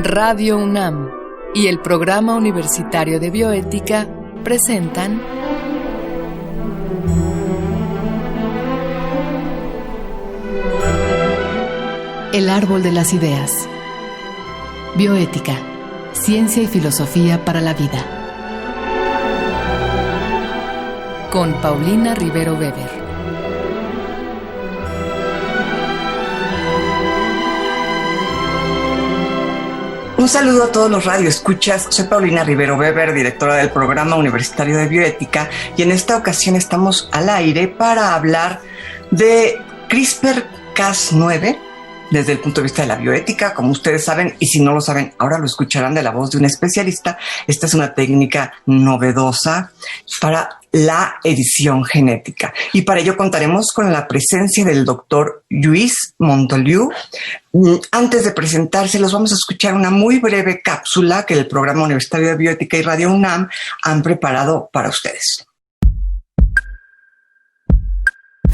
Radio UNAM y el Programa Universitario de Bioética presentan El Árbol de las Ideas. Bioética, ciencia y filosofía para la vida. Con Paulina Rivero Weber. Un saludo a todos los radioescuchas. Soy Paulina Rivero Weber, directora del Programa Universitario de Bioética, y en esta ocasión estamos al aire para hablar de CRISPR-Cas9 desde el punto de vista de la bioética. Como ustedes saben, y si no lo saben, ahora lo escucharán de la voz de un especialista. Esta es una técnica novedosa para la edición genética. Y para ello contaremos con la presencia del doctor Lluís Montoliu. Antes de presentárselos, vamos a escuchar una muy breve cápsula que el Programa Universitario de Bioética y Radio UNAM han preparado para ustedes.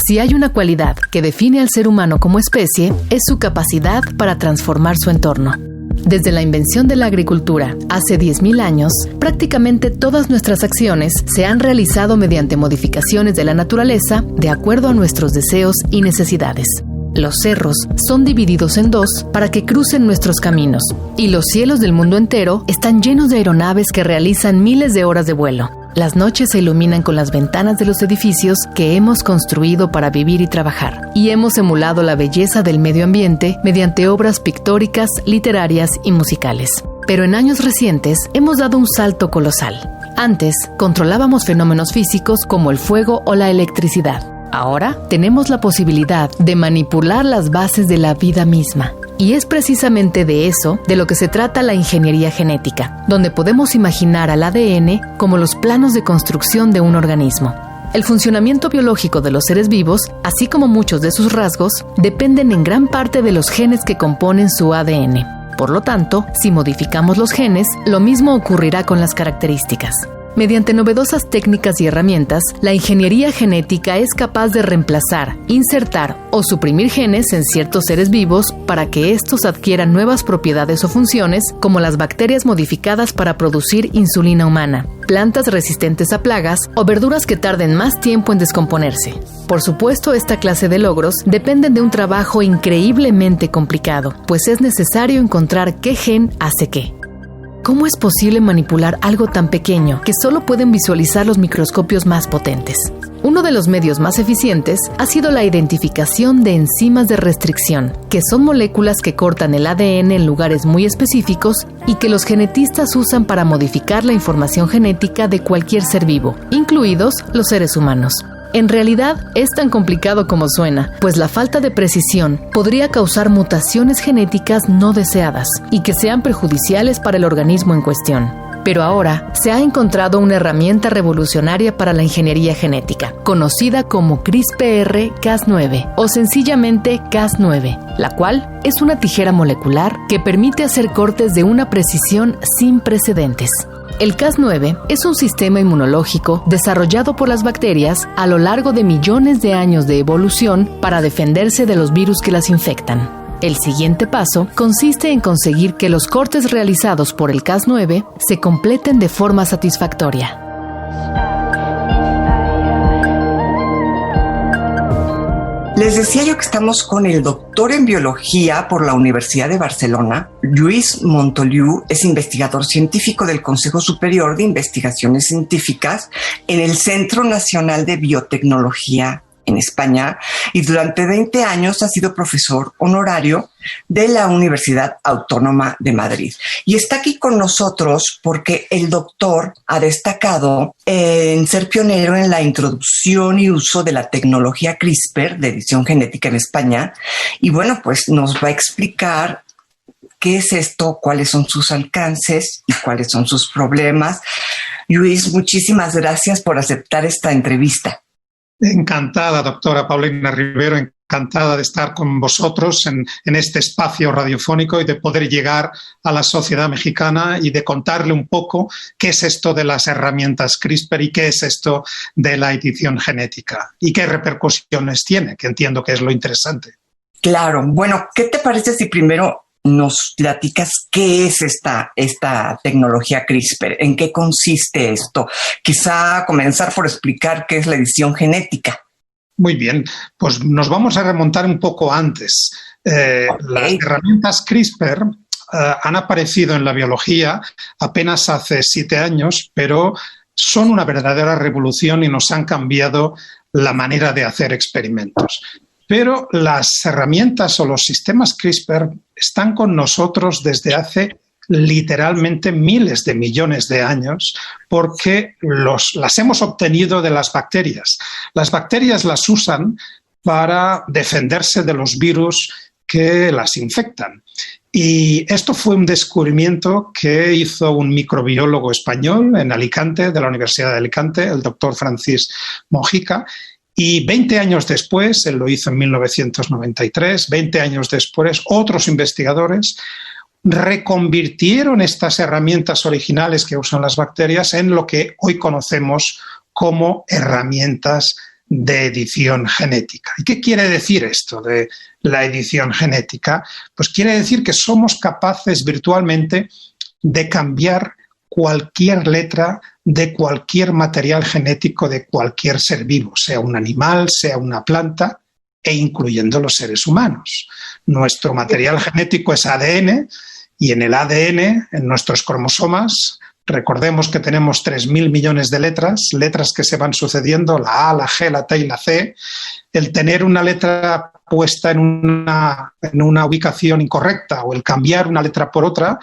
Si hay una cualidad que define al ser humano como especie, es su capacidad para transformar su entorno. Desde la invención de la agricultura, hace 10.000 años, prácticamente todas nuestras acciones se han realizado mediante modificaciones de la naturaleza de acuerdo a nuestros deseos y necesidades. Los cerros son divididos en dos para que crucen nuestros caminos, y los cielos del mundo entero están llenos de aeronaves que realizan miles de horas de vuelo. Las noches se iluminan con las ventanas de los edificios que hemos construido para vivir y trabajar, y hemos emulado la belleza del medio ambiente mediante obras pictóricas, literarias y musicales. Pero en años recientes hemos dado un salto colosal. Antes, controlábamos fenómenos físicos como el fuego o la electricidad. Ahora tenemos la posibilidad de manipular las bases de la vida misma. Y es precisamente de eso de lo que se trata la ingeniería genética, donde podemos imaginar al ADN como los planos de construcción de un organismo. El funcionamiento biológico de los seres vivos, así como muchos de sus rasgos, dependen en gran parte de los genes que componen su ADN. Por lo tanto, si modificamos los genes, lo mismo ocurrirá con las características. Mediante novedosas técnicas y herramientas, la ingeniería genética es capaz de reemplazar, insertar o suprimir genes en ciertos seres vivos para que estos adquieran nuevas propiedades o funciones, como las bacterias modificadas para producir insulina humana, plantas resistentes a plagas o verduras que tarden más tiempo en descomponerse. Por supuesto, esta clase de logros dependen de un trabajo increíblemente complicado, pues es necesario encontrar qué gen hace qué. ¿Cómo es posible manipular algo tan pequeño que solo pueden visualizar los microscopios más potentes? Uno de los medios más eficientes ha sido la identificación de enzimas de restricción, que son moléculas que cortan el ADN en lugares muy específicos y que los genetistas usan para modificar la información genética de cualquier ser vivo, incluidos los seres humanos. En realidad, es tan complicado como suena, pues la falta de precisión podría causar mutaciones genéticas no deseadas y que sean perjudiciales para el organismo en cuestión. Pero ahora se ha encontrado una herramienta revolucionaria para la ingeniería genética, conocida como CRISPR-Cas9 o sencillamente Cas9, la cual es una tijera molecular que permite hacer cortes de una precisión sin precedentes. El Cas9 es un sistema inmunológico desarrollado por las bacterias a lo largo de millones de años de evolución para defenderse de los virus que las infectan. El siguiente paso consiste en conseguir que los cortes realizados por el Cas9 se completen de forma satisfactoria. Les decía yo que estamos con el doctor en biología por la Universidad de Barcelona. Lluís Montoliu es investigador científico del Consejo Superior de Investigaciones Científicas en el Centro Nacional de Biotecnología en España, y durante 20 años ha sido profesor honorario de la Universidad Autónoma de Madrid. Y está aquí con nosotros porque el doctor ha destacado en ser pionero en la introducción y uso de la tecnología CRISPR de edición genética en España. Y bueno, pues nos va a explicar qué es esto, cuáles son sus alcances y cuáles son sus problemas. Lluís, muchísimas gracias por aceptar esta entrevista. Encantada, doctora Paulina Rivero, encantada de estar con vosotros en este espacio radiofónico y de poder llegar a la sociedad mexicana y de contarle un poco qué es esto de las herramientas CRISPR y qué es esto de la edición genética y qué repercusiones tiene, que entiendo que es lo interesante. Claro. Bueno, ¿qué te parece si primero nos platicas qué es esta tecnología CRISPR? ¿En qué consiste esto? Quizá comenzar por explicar qué es la edición genética. Muy bien, pues nos vamos a remontar un poco antes. Las herramientas CRISPR han aparecido en la biología apenas hace 7 años, pero son una verdadera revolución y nos han cambiado la manera de hacer experimentos. Pero las herramientas o los sistemas CRISPR están con nosotros desde hace literalmente miles de millones de años, porque las hemos obtenido de las bacterias. Las bacterias las usan para defenderse de los virus que las infectan. Y esto fue un descubrimiento que hizo un microbiólogo español en Alicante, de la Universidad de Alicante, el doctor Francis Mojica. Y 20 años después, él lo hizo en 1993, 20 años después, otros investigadores reconvirtieron estas herramientas originales que usan las bacterias en lo que hoy conocemos como herramientas de edición genética. ¿Y qué quiere decir esto de la edición genética? Pues quiere decir que somos capaces virtualmente de cambiar cualquier letra de cualquier material genético de cualquier ser vivo, sea un animal, sea una planta, e incluyendo los seres humanos. Nuestro material genético es ADN, y en el ADN, en nuestros cromosomas, recordemos que tenemos 3.000 millones de letras que se van sucediendo, la A, la G, la T y la C. El tener una letra puesta en una ubicación incorrecta o el cambiar una letra por otra,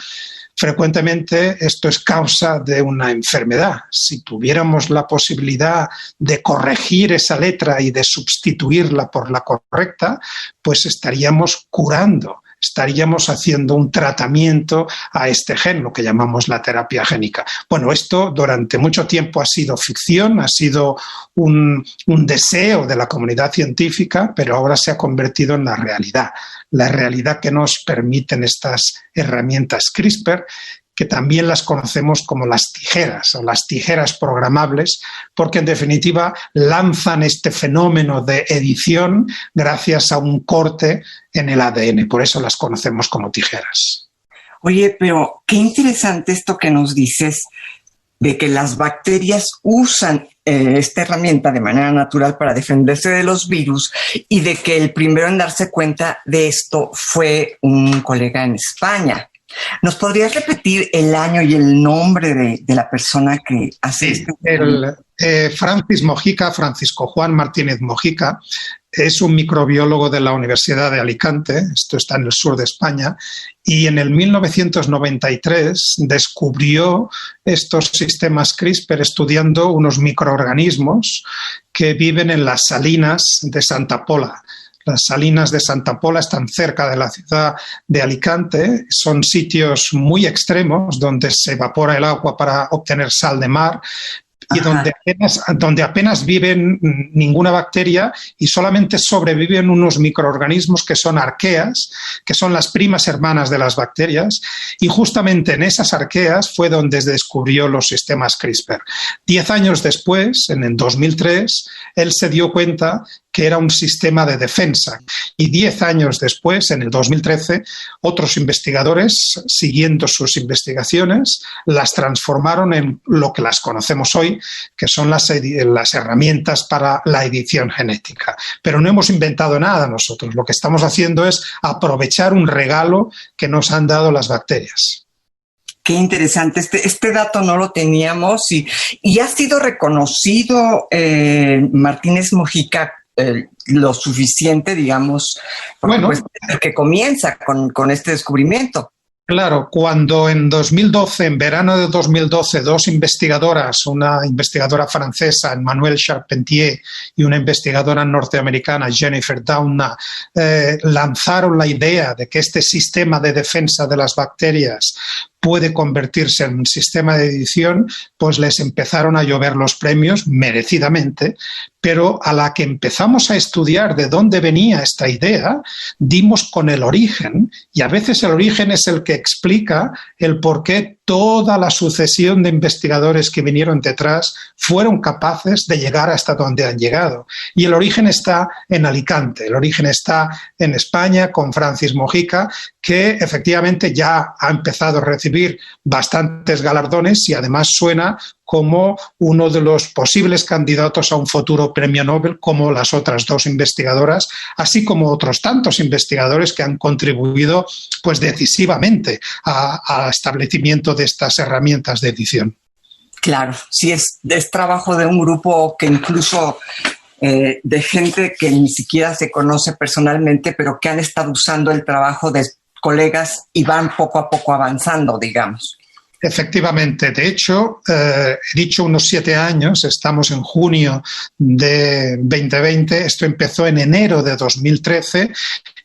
frecuentemente esto es causa de una enfermedad. Si tuviéramos la posibilidad de corregir esa letra y de sustituirla por la correcta, pues estaríamos curando. Estaríamos haciendo un tratamiento a este gen, lo que llamamos la terapia génica. Bueno, esto durante mucho tiempo ha sido ficción, ha sido un deseo de la comunidad científica, pero ahora se ha convertido en la realidad que nos permiten estas herramientas CRISPR, que también las conocemos como las tijeras o las tijeras programables, porque en definitiva lanzan este fenómeno de edición gracias a un corte en el ADN. Por eso las conocemos como tijeras. Oye, pero qué interesante esto que nos dices de que las bacterias usan esta herramienta de manera natural para defenderse de los virus y de que el primero en darse cuenta de esto fue un colega en España. ¿Nos podrías repetir el año y el nombre de la persona que hace sí, Francisco Juan Martínez Mojica, es un microbiólogo de la Universidad de Alicante, esto está en el sur de España, y en el 1993 descubrió estos sistemas CRISPR estudiando unos microorganismos que viven en las salinas de Santa Pola. Las salinas de Santa Pola están cerca de la ciudad de Alicante, son sitios muy extremos donde se evapora el agua para obtener sal de mar y donde apenas viven ninguna bacteria y solamente sobreviven unos microorganismos que son arqueas, que son las primas hermanas de las bacterias, y justamente en esas arqueas fue donde se descubrió los sistemas CRISPR. 10 años después, en el 2003, él se dio cuenta que era un sistema de defensa. Y 10 años después, en el 2013, otros investigadores, siguiendo sus investigaciones, las transformaron en lo que las conocemos hoy, que son las herramientas para la edición genética. Pero no hemos inventado nada nosotros. Lo que estamos haciendo es aprovechar un regalo que nos han dado las bacterias. Qué interesante. Este dato no lo teníamos y ha sido reconocido Martínez Mojica lo suficiente, digamos, bueno, pues, que comienza con este descubrimiento. Claro, cuando en 2012, en verano de 2012, dos investigadoras, una investigadora francesa, Emmanuelle Charpentier, y una investigadora norteamericana, Jennifer Doudna, lanzaron la idea de que este sistema de defensa de las bacterias puede convertirse en un sistema de edición, pues les empezaron a llover los premios merecidamente, pero a la que empezamos a estudiar de dónde venía esta idea, dimos con el origen, y a veces el origen es el que explica el por qué toda la sucesión de investigadores que vinieron detrás fueron capaces de llegar hasta donde han llegado. Y el origen está en Alicante, el origen está en España con Francis Mojica, que efectivamente ya ha empezado a recibir bastantes galardones y además suena como uno de los posibles candidatos a un futuro premio Nobel, como las otras dos investigadoras, así como otros tantos investigadores que han contribuido pues decisivamente al establecimiento de estas herramientas de edición. Claro, sí, es trabajo de un grupo que incluso de gente que ni siquiera se conoce personalmente, pero que han estado usando el trabajo de colegas y van poco a poco avanzando, digamos. Efectivamente, de hecho, he dicho unos 7 años, estamos en junio de 2020, esto empezó en enero de 2013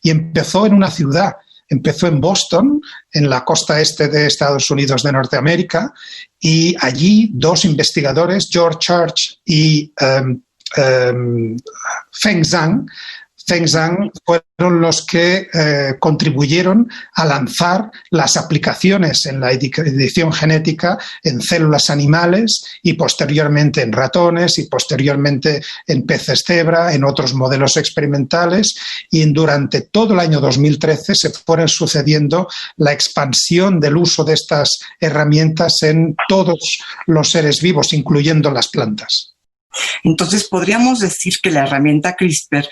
y empezó en una ciudad. Empezó en Boston, en la costa este de Estados Unidos de Norteamérica, y allí 2 investigadores, George Church y Feng Zhang, fueron los que contribuyeron a lanzar las aplicaciones en la edición genética en células animales y posteriormente en ratones y posteriormente en peces cebra, en otros modelos experimentales, y durante todo el año 2013 se fueron sucediendo la expansión del uso de estas herramientas en todos los seres vivos, incluyendo las plantas. Entonces, podríamos decir que la herramienta CRISPR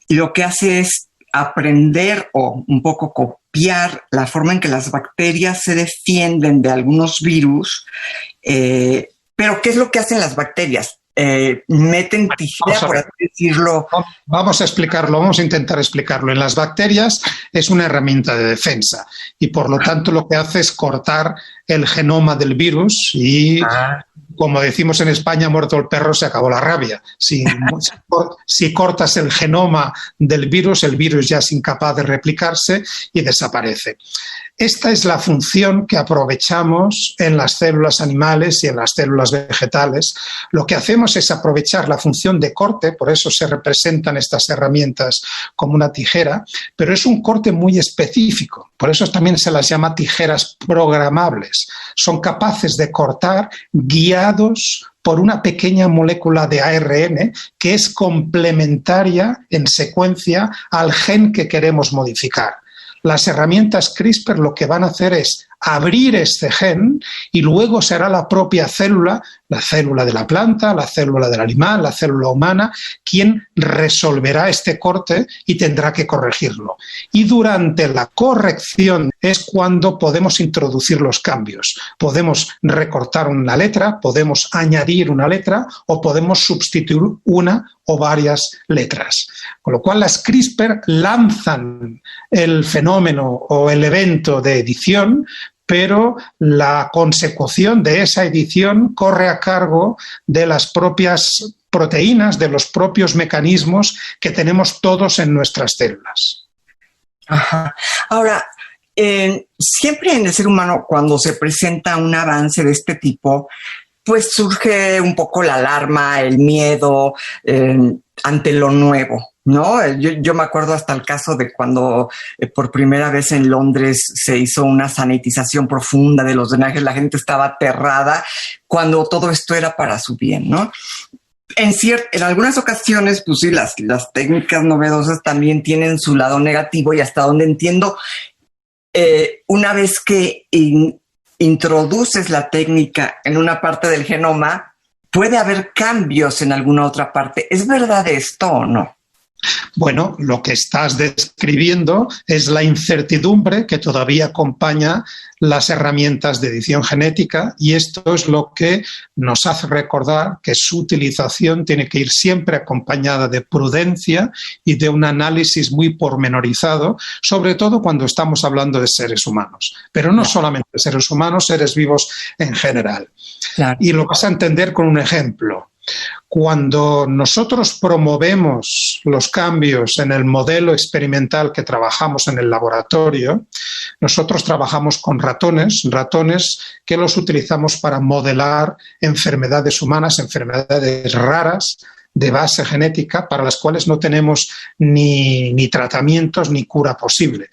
lo que hace es aprender o un poco copiar la forma en que las bacterias se defienden de algunos virus. Pero, ¿qué es lo que hacen las bacterias? Meten tijera, por así decirlo. Vamos a explicarlo, vamos a intentar explicarlo. En las bacterias es una herramienta de defensa y por lo tanto lo que hace es cortar el genoma del virus y, como decimos en España, muerto el perro, se acabó la rabia. Si cortas el genoma del virus, el virus ya es incapaz de replicarse y desaparece. Esta es la función que aprovechamos en las células animales y en las células vegetales. Lo que hacemos es aprovechar la función de corte, por eso se representan estas herramientas como una tijera, pero es un corte muy específico. Por eso también se las llama tijeras programables. Son capaces de cortar guiados por una pequeña molécula de ARN que es complementaria en secuencia al gen que queremos modificar. Las herramientas CRISPR lo que van a hacer es abrir este gen y luego será la propia célula, la célula de la planta, la célula del animal, la célula humana, quien resolverá este corte y tendrá que corregirlo. Y durante la corrección es cuando podemos introducir los cambios. Podemos recortar una letra, podemos añadir una letra o podemos sustituir una o varias letras. Con lo cual las CRISPR lanzan el fenómeno o el evento de edición, pero la consecución de esa edición corre a cargo de las propias proteínas, de los propios mecanismos que tenemos todos en nuestras células. Ajá. Ahora, siempre en el ser humano, cuando se presenta un avance de este tipo, pues surge un poco la alarma, el miedo ante lo nuevo, ¿no? Yo me acuerdo hasta el caso de cuando por primera vez en Londres se hizo una sanitización profunda de los drenajes, la gente estaba aterrada cuando todo esto era para su bien, ¿no? En algunas ocasiones, pues sí, las técnicas novedosas también tienen su lado negativo y hasta donde entiendo, una vez que introduces la técnica en una parte del genoma, puede haber cambios en alguna otra parte. ¿Es verdad esto o no? Bueno, lo que estás describiendo es la incertidumbre que todavía acompaña las herramientas de edición genética y esto es lo que nos hace recordar que su utilización tiene que ir siempre acompañada de prudencia y de un análisis muy pormenorizado, sobre todo cuando estamos hablando de seres humanos, pero no solamente de seres humanos, seres vivos en general. Claro. Y lo vas a entender con un ejemplo. Cuando nosotros promovemos los cambios en el modelo experimental que trabajamos en el laboratorio, nosotros trabajamos con ratones que los utilizamos para modelar enfermedades humanas, enfermedades raras, de base genética para las cuales no tenemos ni tratamientos ni cura posible.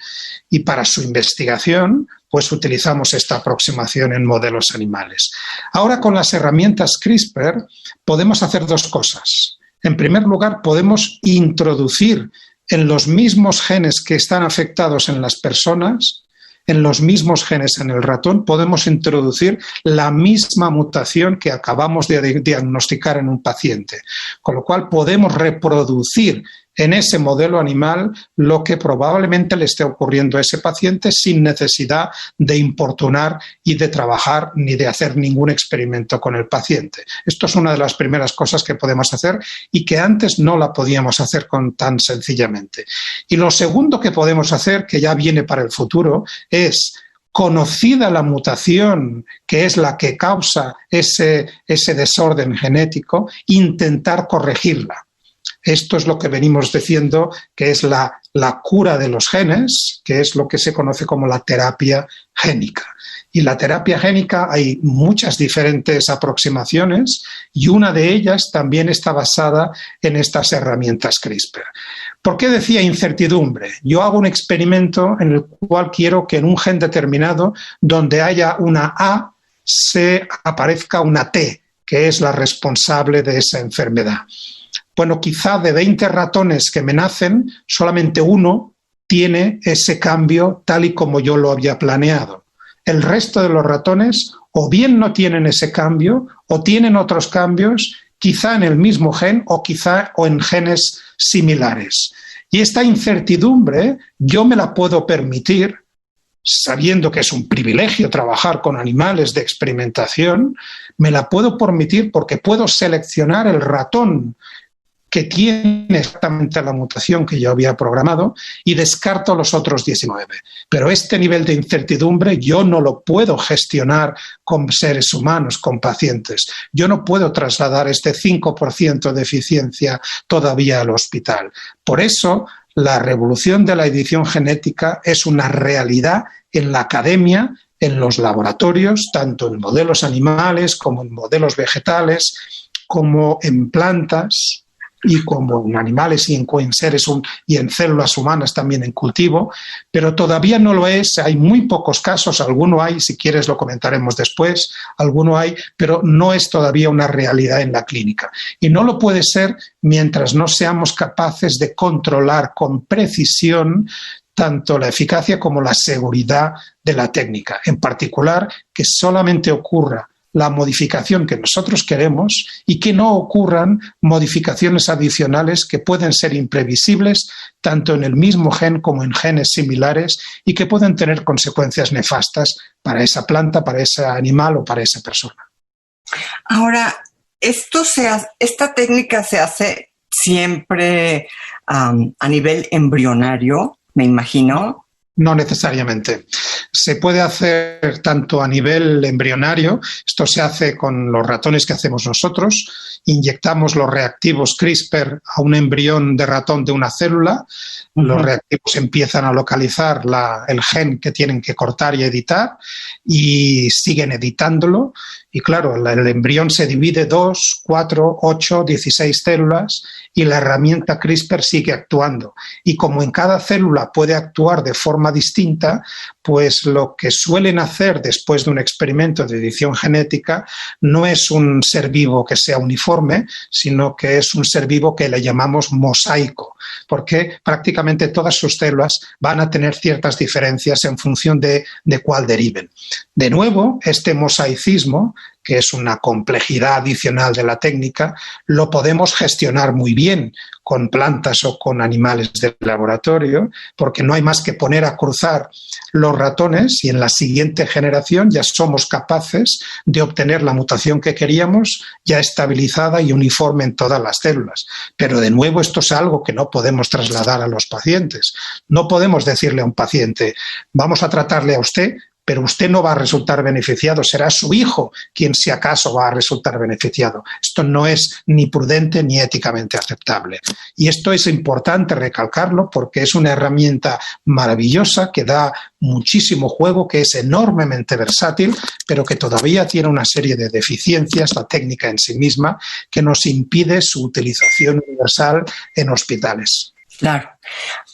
Y para su investigación, pues utilizamos esta aproximación en modelos animales. Ahora, con las herramientas CRISPR podemos hacer dos cosas. En primer lugar, podemos introducir en los mismos genes que están afectados en las personas, en los mismos genes en el ratón, podemos introducir la misma mutación que acabamos de diagnosticar en un paciente, con lo cual podemos reproducir en ese modelo animal lo que probablemente le esté ocurriendo a ese paciente sin necesidad de importunar y de trabajar ni de hacer ningún experimento con el paciente. Esto es una de las primeras cosas que podemos hacer y que antes no la podíamos hacer tan sencillamente. Y lo segundo que podemos hacer, que ya viene para el futuro, es, conocida la mutación que es la que causa ese desorden genético, intentar corregirla. Esto es lo que venimos diciendo que es la cura de los genes, que es lo que se conoce como la terapia génica. Y la terapia génica hay muchas diferentes aproximaciones y una de ellas también está basada en estas herramientas CRISPR. ¿Por qué decía incertidumbre? Yo hago un experimento en el cual quiero que en un gen determinado, donde haya una A, se aparezca una T, que es la responsable de esa enfermedad. Bueno, quizá de 20 ratones que me nacen, solamente uno tiene ese cambio tal y como yo lo había planeado. El resto de los ratones o bien no tienen ese cambio o tienen otros cambios, quizá en el mismo gen o quizá en genes similares. Y esta incertidumbre yo me la puedo permitir, sabiendo que es un privilegio trabajar con animales de experimentación, me la puedo permitir porque puedo seleccionar el ratón que tiene exactamente la mutación que yo había programado y descarto los otros 19. Pero este nivel de incertidumbre yo no lo puedo gestionar con seres humanos, con pacientes. Yo no puedo trasladar este 5% de eficiencia todavía al hospital. Por eso, la revolución de la edición genética es una realidad en la academia, en los laboratorios, tanto en modelos animales como en modelos vegetales, como en plantas, y como en animales y en seres y en células humanas también en cultivo, pero todavía no lo es, hay muy pocos casos, alguno hay, si quieres lo comentaremos después, alguno hay, pero no es todavía una realidad en la clínica. Y no lo puede ser mientras no seamos capaces de controlar con precisión tanto la eficacia como la seguridad de la técnica, en particular que solamente ocurra la modificación que nosotros queremos y que no ocurran modificaciones adicionales que pueden ser imprevisibles tanto en el mismo gen como en genes similares y que pueden tener consecuencias nefastas para esa planta, para ese animal o para esa persona. Ahora, esta técnica se hace siempre a nivel embrionario, me imagino. No necesariamente. Se puede hacer tanto a nivel embrionario, esto se hace con los ratones que hacemos nosotros, inyectamos los reactivos CRISPR a un embrión de ratón de una célula, los reactivos empiezan a localizar el gen que tienen que cortar y editar y siguen editándolo. Y claro, el embrión se divide 2, 4, 8, 16 células y la herramienta CRISPR sigue actuando. Y como en cada célula puede actuar de forma distinta, pues lo que suelen hacer después de un experimento de edición genética no es un ser vivo que sea uniforme, sino que es un ser vivo que le llamamos mosaico, porque prácticamente todas sus células van a tener ciertas diferencias en función de cuál deriven. De nuevo, este mosaicismo, que es una complejidad adicional de la técnica, lo podemos gestionar muy bien con plantas o con animales del laboratorio, porque no hay más que poner a cruzar los ratones y en la siguiente generación ya somos capaces de obtener la mutación que queríamos ya estabilizada y uniforme en todas las células. Pero de nuevo esto es algo que no podemos trasladar a los pacientes. No podemos decirle a un paciente, vamos a tratarle a usted pero usted no va a resultar beneficiado, será su hijo quien si acaso va a resultar beneficiado. Esto no es ni prudente ni éticamente aceptable. Y esto es importante recalcarlo porque es una herramienta maravillosa que da muchísimo juego, que es enormemente versátil, pero que todavía tiene una serie de deficiencias, la técnica en sí misma, que nos impide su utilización universal en hospitales. Claro.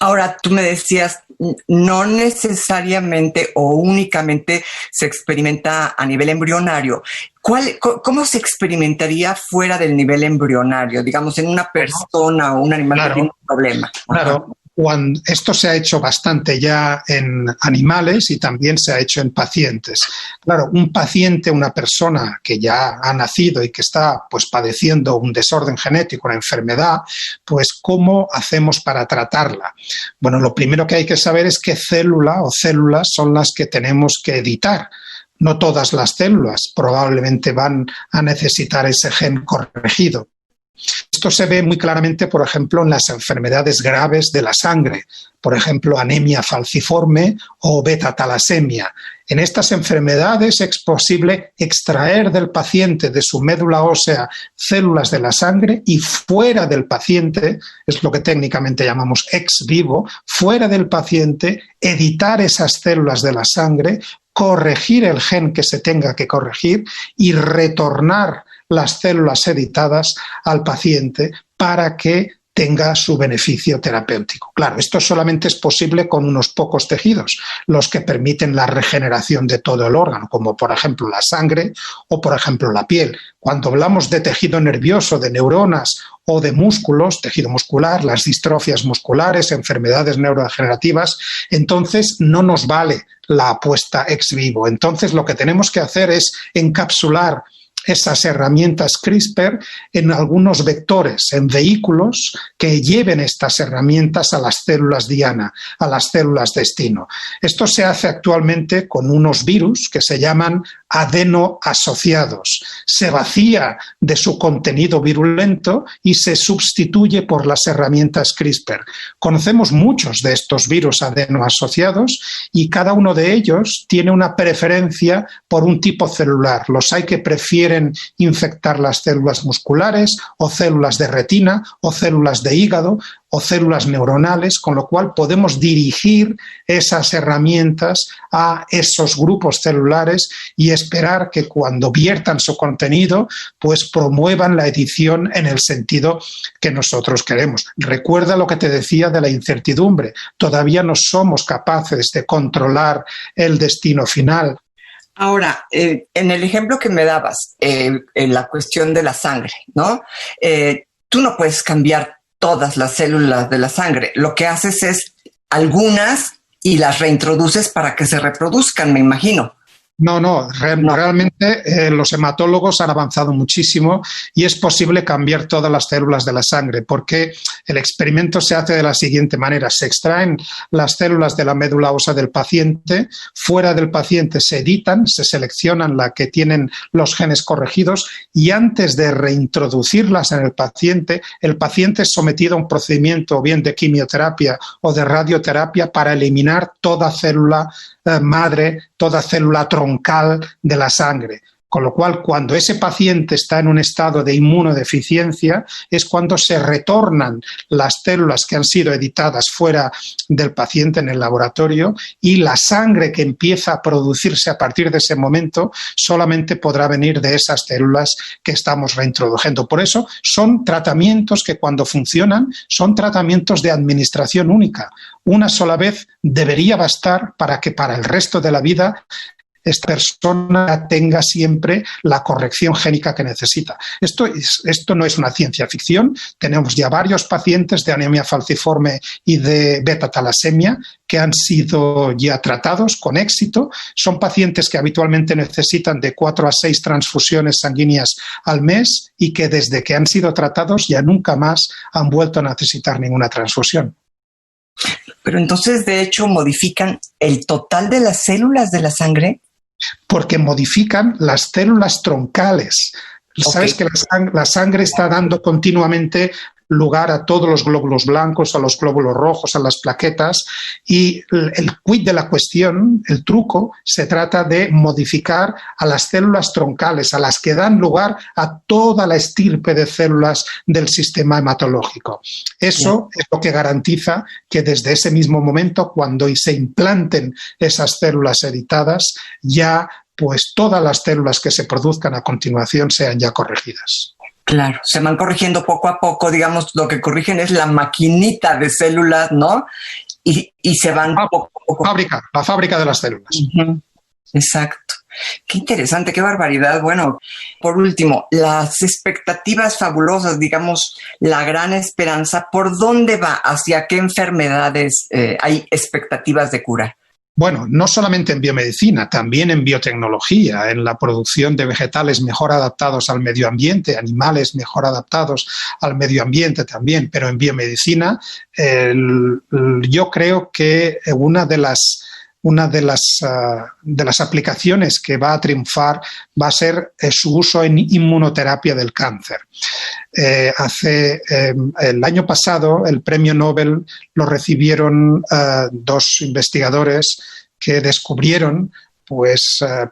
Ahora, tú me decías, no necesariamente o únicamente se experimenta a nivel embrionario. ¿Cómo se experimentaría fuera del nivel embrionario? Digamos, en una persona o un animal que tiene un problema. Claro. Esto se ha hecho bastante ya en animales y también se ha hecho en pacientes. Claro, un paciente, una persona que ya ha nacido y que está pues padeciendo un desorden genético, una enfermedad, pues ¿cómo hacemos para tratarla? Bueno, lo primero que hay que saber es qué célula o células son las que tenemos que editar. No todas las células probablemente van a necesitar ese gen corregido. Esto se ve muy claramente, por ejemplo, en las enfermedades graves de la sangre, por ejemplo, anemia falciforme o beta-talasemia. En estas enfermedades es posible extraer del paciente, de su médula ósea, células de la sangre y fuera del paciente, es lo que técnicamente llamamos ex vivo, fuera del paciente, editar esas células de la sangre, corregir el gen que se tenga que corregir y retornar las células editadas al paciente para que tenga su beneficio terapéutico. Claro, esto solamente es posible con unos pocos tejidos, los que permiten la regeneración de todo el órgano, como por ejemplo la sangre o por ejemplo la piel. Cuando hablamos de tejido nervioso, de neuronas o de músculos, tejido muscular, las distrofias musculares, enfermedades neurodegenerativas, entonces no nos vale la apuesta ex vivo. Entonces lo que tenemos que hacer es encapsular esas herramientas CRISPR en algunos vectores, en vehículos que lleven estas herramientas a las células diana, a las células destino. Esto se hace actualmente con unos virus que se llaman adenoasociados. Se vacía de su contenido virulento y se sustituye por las herramientas CRISPR. Conocemos muchos de estos virus adenoasociados y cada uno de ellos tiene una preferencia por un tipo celular. Los hay que prefieren infectar las células musculares o células de retina o células de hígado o células neuronales, con lo cual podemos dirigir esas herramientas a esos grupos celulares y esperar que cuando viertan su contenido, pues promuevan la edición en el sentido que nosotros queremos. Recuerda lo que te decía de la incertidumbre. Todavía no somos capaces de controlar el destino final. Ahora, en el ejemplo que me dabas, en la cuestión de la sangre, ¿no? Tú no puedes cambiar todas las células de la sangre. Lo que haces es algunas y las reintroduces para que se reproduzcan, me imagino. No. Realmente los hematólogos han avanzado muchísimo y es posible cambiar todas las células de la sangre porque el experimento se hace de la siguiente manera. Se extraen las células de la médula ósea del paciente, fuera del paciente se editan, se seleccionan las que tienen los genes corregidos y antes de reintroducirlas en el paciente es sometido a un procedimiento bien de quimioterapia o de radioterapia para eliminar toda célula madre, toda célula troncal de la sangre. Con lo cual, cuando ese paciente está en un estado de inmunodeficiencia, es cuando se retornan las células que han sido editadas fuera del paciente en el laboratorio y la sangre que empieza a producirse a partir de ese momento solamente podrá venir de esas células que estamos reintroduciendo. Por eso son tratamientos que cuando funcionan son tratamientos de administración única. Una sola vez debería bastar para que para el resto de la vida esta persona tenga siempre la corrección génica que necesita. Esto no es una ciencia ficción. Tenemos ya varios pacientes de anemia falciforme y de beta-talasemia que han sido ya tratados con éxito. Son pacientes que habitualmente necesitan de 4 a 6 transfusiones sanguíneas al mes y que desde que han sido tratados ya nunca más han vuelto a necesitar ninguna transfusión. Pero entonces, de hecho, modifican el total de las células de la sangre. Porque modifican las células troncales. Okay. Sabes que la sangre está dando continuamente lugar a todos los glóbulos blancos, a los glóbulos rojos, a las plaquetas, y el quid de la cuestión, el truco, se trata de modificar a las células troncales, a las que dan lugar a toda la estirpe de células del sistema hematológico. Eso es lo que garantiza que desde ese mismo momento, cuando se implanten esas células editadas, ya pues todas las células que se produzcan a continuación sean ya corregidas. Claro, se van corrigiendo poco a poco, digamos, lo que corrigen es la maquinita de células, ¿no? Y se van poco a poco. La fábrica de las células. Uh-huh. Exacto. Qué interesante, qué barbaridad. Bueno, por último, las expectativas fabulosas, digamos, la gran esperanza, ¿por dónde va? ¿Hacia qué enfermedades hay expectativas de cura? Bueno, no solamente en biomedicina, también en biotecnología, en la producción de vegetales mejor adaptados al medio ambiente, animales mejor adaptados al medio ambiente también, pero en biomedicina yo creo que una de las aplicaciones que va a triunfar va a ser su uso en inmunoterapia del cáncer. El año pasado el premio Nobel lo recibieron dos investigadores que descubrieron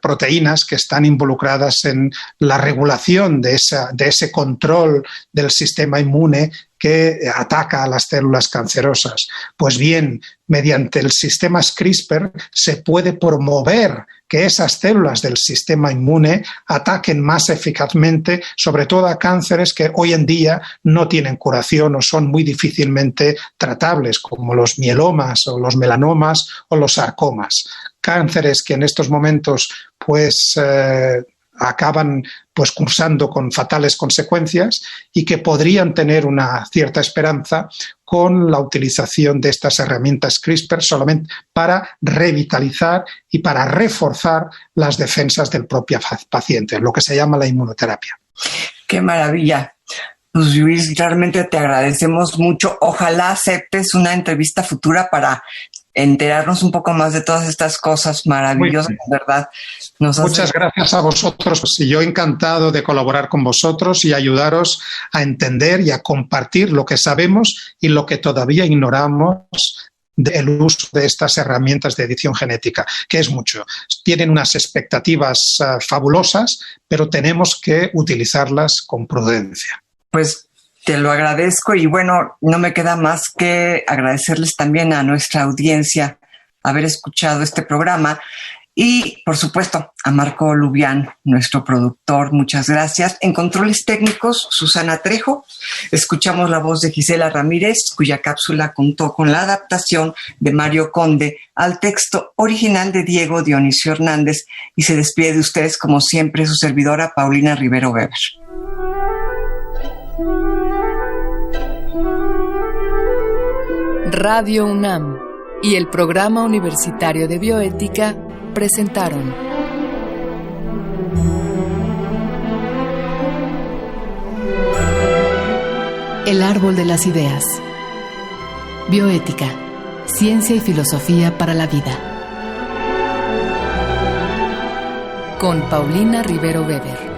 proteínas que están involucradas en la regulación de ese control del sistema inmune que ataca a las células cancerosas. Pues bien, mediante el sistema CRISPR se puede promover que esas células del sistema inmune ataquen más eficazmente, sobre todo a cánceres que hoy en día no tienen curación o son muy difícilmente tratables, como los mielomas o los melanomas o los sarcomas. Cánceres que en estos momentos acaban cursando con fatales consecuencias y que podrían tener una cierta esperanza con la utilización de estas herramientas CRISPR solamente para revitalizar y para reforzar las defensas del propio paciente, lo que se llama la inmunoterapia. ¡Qué maravilla! Pues Luis, realmente te agradecemos mucho. Ojalá aceptes una entrevista futura para enterarnos un poco más de todas estas cosas maravillosas, ¿verdad? Muchas gracias a vosotros. Y yo encantado de colaborar con vosotros y ayudaros a entender y a compartir lo que sabemos y lo que todavía ignoramos del uso de estas herramientas de edición genética, que es mucho. Tienen unas expectativas fabulosas, pero tenemos que utilizarlas con prudencia. Pues te lo agradezco y bueno, no me queda más que agradecerles también a nuestra audiencia haber escuchado este programa y, por supuesto, a Marco Lubián, nuestro productor. Muchas gracias. En controles técnicos, Susana Trejo. Escuchamos la voz de Gisela Ramírez, cuya cápsula contó con la adaptación de Mario Conde al texto original de Diego Dionisio Hernández y se despide de ustedes, como siempre, su servidora Paulina Rivero Weber. Radio UNAM y el Programa Universitario de Bioética presentaron El Árbol de las Ideas. Bioética, ciencia y filosofía para la vida. Con Paulina Rivero Weber.